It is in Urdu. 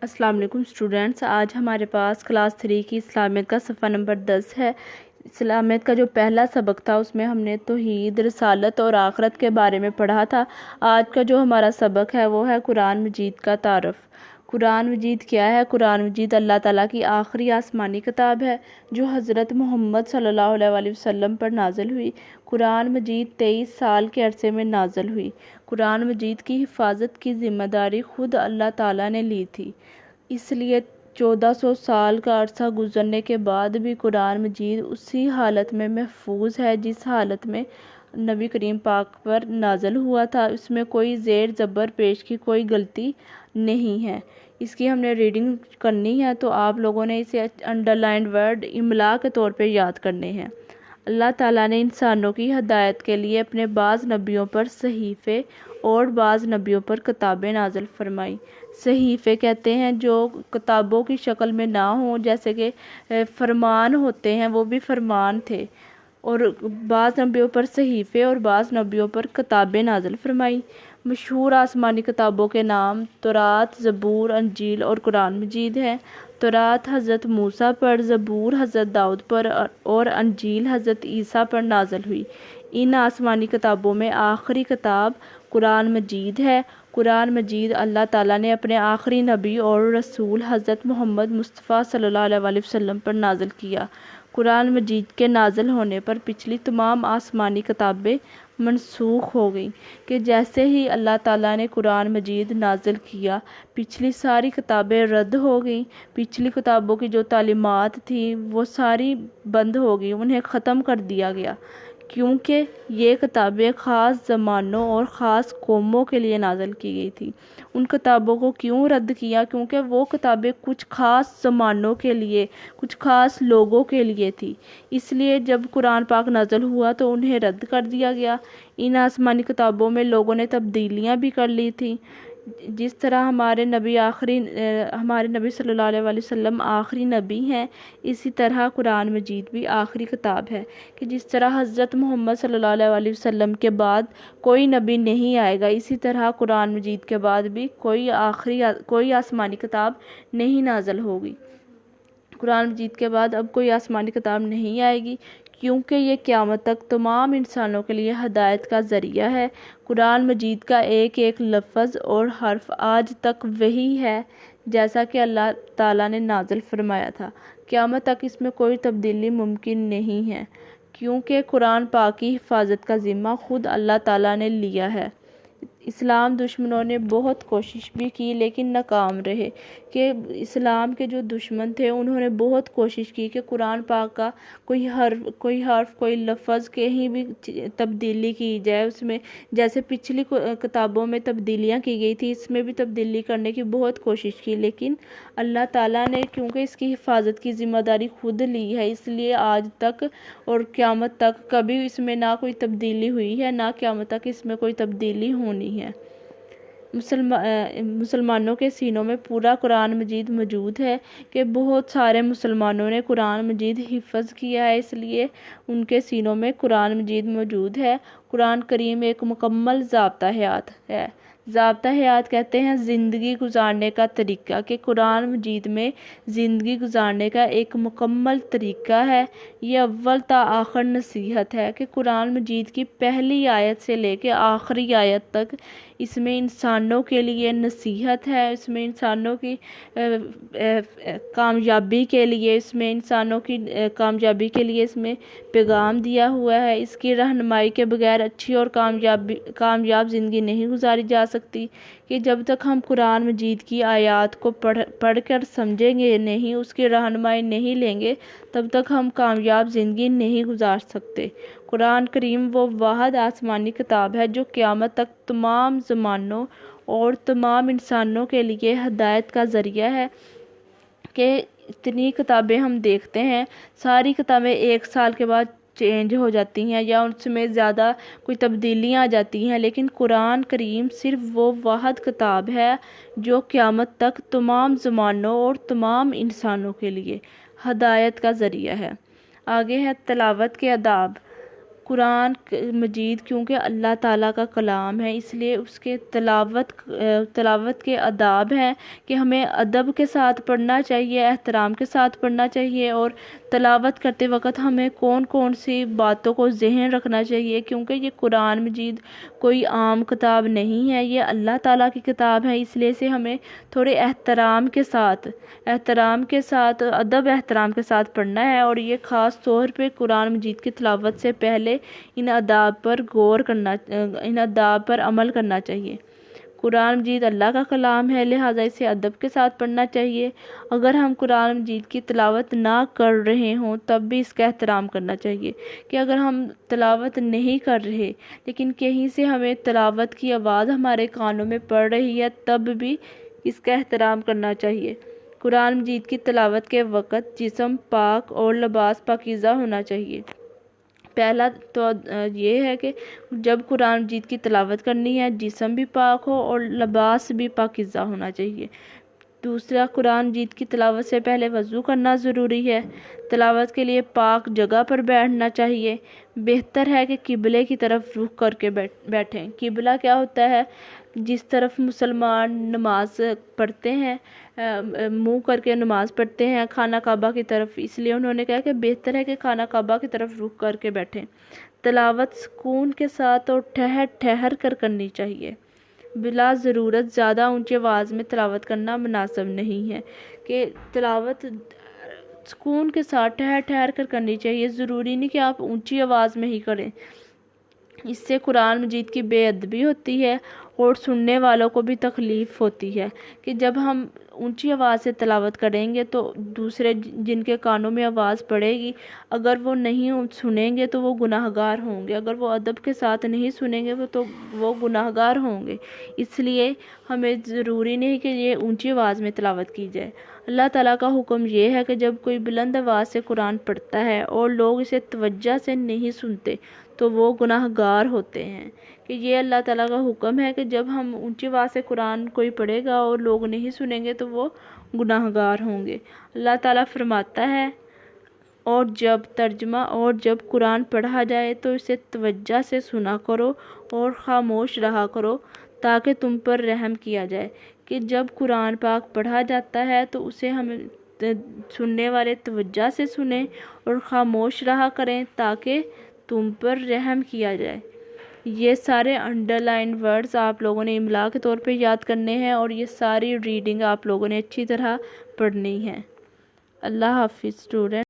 السلام علیکم اسٹوڈینٹس، آج ہمارے پاس کلاس 3 کی اسلامیت کا صفحہ نمبر 10 ہے۔ اسلامیت کا جو پہلا سبق تھا اس میں ہم نے توحید، رسالت اور آخرت کے بارے میں پڑھا تھا۔ آج کا جو ہمارا سبق ہے وہ ہے قرآن مجید کا تعارف۔ قرآن مجید کیا ہے؟ قرآن مجید اللہ تعالیٰ کی آخری آسمانی کتاب ہے جو حضرت محمد صلی اللہ علیہ وسلم پر نازل ہوئی۔ قرآن مجید 23 سال کے عرصے میں نازل ہوئی۔ قرآن مجید کی حفاظت کی ذمہ داری خود اللہ تعالیٰ نے لی تھی، اس لیے 1400 سال کا عرصہ گزرنے کے بعد بھی قرآن مجید اسی حالت میں محفوظ ہے جس حالت میں نبی کریم پاک پر نازل ہوا تھا۔ اس میں کوئی زیر زبر پیش کی کوئی غلطی نہیں ہے۔ اس کی ہم نے ریڈنگ کرنی ہے تو آپ لوگوں نے اسے انڈر لائنڈ ورڈ املا کے طور پہ یاد کرنے ہیں۔ اللہ تعالیٰ نے انسانوں کی ہدایت کے لیے اپنے بعض نبیوں پر صحیفے اور بعض نبیوں پر کتابیں نازل فرمائی۔ صحیفے کہتے ہیں جو کتابوں کی شکل میں نہ ہوں، جیسے کہ فرمان ہوتے ہیں، وہ بھی فرمان تھے، اور بعض نبیوں پر صحیفے اور بعض نبیوں پر کتابیں نازل فرمائی۔ مشہور آسمانی کتابوں کے نام تورات، زبور، انجیل اور قرآن مجید ہیں۔ تورات حضرت موسیٰ پر، زبور حضرت داؤد پر اور انجیل حضرت عیسیٰ پر نازل ہوئی۔ ان آسمانی کتابوں میں آخری کتاب قرآن مجید ہے۔ قرآن مجید اللہ تعالیٰ نے اپنے آخری نبی اور رسول حضرت محمد مصطفیٰ صلی اللہ علیہ وسلم پر نازل کیا۔ قرآن مجید کے نازل ہونے پر پچھلی تمام آسمانی کتابیں منسوخ ہو گئیں کہ جیسے ہی اللہ تعالیٰ نے قرآن مجید نازل کیا پچھلی ساری کتابیں رد ہو گئیں۔ پچھلی کتابوں کی جو تعلیمات تھیں وہ ساری بند ہو گئیں، انہیں ختم کر دیا گیا، کیونکہ یہ کتابیں خاص زمانوں اور خاص قوموں کے لیے نازل کی گئی تھی۔ ان کتابوں کو کیوں رد کیا؟ کیونکہ وہ کتابیں کچھ خاص زمانوں کے لیے، کچھ خاص لوگوں کے لیے تھی، اس لیے جب قرآن پاک نازل ہوا تو انہیں رد کر دیا گیا۔ ان آسمانی کتابوں میں لوگوں نے تبدیلیاں بھی کر لی تھیں۔ جس طرح ہمارے نبی صلی اللہ علیہ وسلم آخری نبی ہیں، اسی طرح قرآن مجید بھی آخری کتاب ہے کہ جس طرح حضرت محمد صلی اللہ علیہ وسلم کے بعد کوئی نبی نہیں آئے گا، اسی طرح قرآن مجید کے بعد بھی کوئی آسمانی کتاب نہیں نازل ہوگی۔ قرآن مجید کے بعد اب کوئی آسمانی کتاب نہیں آئے گی، کیونکہ یہ قیامت تک تمام انسانوں کے لیے ہدایت کا ذریعہ ہے۔ قرآن مجید کا ایک ایک لفظ اور حرف آج تک وہی ہے جیسا کہ اللہ تعالیٰ نے نازل فرمایا تھا۔ قیامت تک اس میں کوئی تبدیلی ممکن نہیں ہے، کیونکہ قرآن پاک کی حفاظت کا ذمہ خود اللہ تعالیٰ نے لیا ہے۔ اسلام دشمنوں نے بہت کوشش بھی کی لیکن ناکام رہے، کہ اسلام کے جو دشمن تھے انہوں نے بہت کوشش کی کہ قرآن پاک کا کوئی حرف کوئی لفظ کہیں بھی تبدیلی کی جائے اس میں، جیسے پچھلی کتابوں میں تبدیلیاں کی گئی تھی اس میں بھی تبدیلی کرنے کی بہت کوشش کی، لیکن اللہ تعالیٰ نے کیونکہ اس کی حفاظت کی ذمہ داری خود لی ہے، اس لیے آج تک اور قیامت تک کبھی اس میں نہ کوئی تبدیلی ہوئی ہے، نہ قیامت تک اس میں کوئی تبدیلی ہونی ہے۔ مسلمانوں کے سینوں میں پورا قرآن مجید موجود ہے کہ بہت سارے مسلمانوں نے قرآن مجید حفظ کیا ہے، اس لیے ان کے سینوں میں قرآن مجید موجود ہے۔ قرآن کریم ایک مکمل ضابطہ حیات ہے۔ ضابطہ حیات کہتے ہیں زندگی گزارنے کا طریقہ، کہ قرآن مجید میں زندگی گزارنے کا ایک مکمل طریقہ ہے۔ یہ اول تا آخر نصیحت ہے کہ قرآن مجید کی پہلی آیت سے لے کے آخری آیت تک اس میں انسانوں کے لیے نصیحت ہے، اس میں انسانوں کی کامیابی کے لیے، اس میں پیغام دیا ہوا ہے۔ اس کی رہنمائی کے بغیر اچھی اور کامیاب زندگی نہیں گزاری جا سکتی، کہ جب تک ہم قرآن مجید کی آیات کو پڑھ کر سمجھیں گے نہیں، اس کی رہنمائی نہیں لیں گے، تب تک ہم کامیاب زندگی نہیں گزار سکتے۔ قرآن کریم وہ واحد آسمانی کتاب ہے جو قیامت تک تمام زمانوں اور تمام انسانوں کے لیے ہدایت کا ذریعہ ہے۔ کہ اتنی کتابیں ہم دیکھتے ہیں، ساری کتابیں 1 سال کے بعد چینج ہو جاتی ہیں یا ان میں زیادہ کوئی تبدیلیاں آ جاتی ہیں، لیکن قرآن کریم صرف وہ واحد کتاب ہے جو قیامت تک تمام زمانوں اور تمام انسانوں کے لیے ہدایت کا ذریعہ ہے۔ آگے ہے تلاوت کے آداب۔ قرآن مجید کیونکہ اللہ تعالیٰ کا کلام ہے، اس لیے اس کے تلاوت کے آداب ہیں کہ ہمیں ادب کے ساتھ پڑھنا چاہیے، احترام کے ساتھ پڑھنا چاہیے، اور تلاوت کرتے وقت ہمیں کون کون سی باتوں کو ذہن رکھنا چاہیے، کیونکہ یہ قرآن مجید کوئی عام کتاب نہیں ہے، یہ اللہ تعالیٰ کی کتاب ہے، اس لیے سے ہمیں تھوڑے احترام کے ساتھ احترام کے ساتھ پڑھنا ہے، اور یہ خاص طور پہ قرآن مجید کی تلاوت سے پہلے ان آداب پر عمل کرنا چاہیے۔ قرآن مجید اللہ کا کلام ہے، لہٰذا اسے ادب کے ساتھ پڑھنا چاہیے۔ اگر ہم قرآن مجید کی تلاوت نہ کر رہے ہوں تب بھی اس کا احترام کرنا چاہیے، کہ اگر ہم تلاوت نہیں کر رہے لیکن کہیں سے ہمیں تلاوت کی آواز ہمارے کانوں میں پڑ رہی ہے تب بھی اس کا احترام کرنا چاہیے۔ قرآن مجید کی تلاوت کے وقت جسم پاک اور لباس پاکیزہ ہونا چاہیے۔ پہلا تو یہ ہے کہ جب قرآن مجید کی تلاوت کرنی ہے جسم بھی پاک ہو اور لباس بھی پاکیزہ ہونا چاہیے۔ دوسرا، قرآن مجید کی تلاوت سے پہلے وضو کرنا ضروری ہے۔ تلاوت کے لیے پاک جگہ پر بیٹھنا چاہیے۔ بہتر ہے کہ قبلے کی طرف رخ کر کے بیٹھیں۔ قبلہ کیا ہوتا ہے؟ جس طرف مسلمان نماز پڑھتے ہیں، منہ کر کے نماز پڑھتے ہیں خانہ کعبہ کی طرف، اس لیے انہوں نے کہا کہ بہتر ہے کہ خانہ کعبہ کی طرف رخ کر کے بیٹھیں۔ تلاوت سکون کے ساتھ اور ٹھہر ٹھہر کر کرنی چاہیے۔ بلا ضرورت زیادہ اونچی آواز میں تلاوت کرنا مناسب نہیں ہے، کہ تلاوت سکون کے ساتھ ٹھہر ٹھہر کر کرنی چاہیے، ضروری نہیں کہ آپ اونچی آواز میں ہی کریں۔ اس سے قرآن مجید کی بے ادبی ہوتی ہے اور سننے والوں کو بھی تکلیف ہوتی ہے، کہ جب ہم اونچی آواز سے تلاوت کریں گے تو دوسرے جن کے کانوں میں آواز پڑے گی اگر وہ نہیں سنیں گے تو وہ گناہ گار ہوں گے، اگر وہ ادب کے ساتھ نہیں سنیں گے تو وہ گناہ گار ہوں گے۔ اس لیے ہمیں ضروری نہیں کہ یہ اونچی آواز میں تلاوت کی جائے۔ اللہ تعالیٰ کا حکم یہ ہے کہ جب کوئی بلند آواز سے قرآن پڑھتا ہے اور لوگ اسے توجہ سے نہیں سنتے تو وہ گناہ گار ہوتے ہیں، کہ یہ اللہ تعالیٰ کا حکم ہے کہ جب ہم اونچی آواز سے قرآن کوئی پڑھے گا اور لوگ نہیں سنیں گے تو وہ گناہ گار ہوں گے۔ اللہ تعالیٰ فرماتا ہے، اور جب قرآن پڑھا جائے تو اسے توجہ سے سنا کرو اور خاموش رہا کرو تاکہ تم پر رحم کیا جائے، کہ جب قرآن پاک پڑھا جاتا ہے تو اسے ہم سننے والے توجہ سے سنیں اور خاموش رہا کریں تاکہ تم پر رحم کیا جائے۔ یہ سارے انڈر لائن ورڈز آپ لوگوں نے املا کے طور پہ یاد کرنے ہیں، اور یہ ساری ریڈنگ آپ لوگوں نے اچھی طرح پڑھنی ہے۔ اللہ حافظ اسٹوڈنٹ۔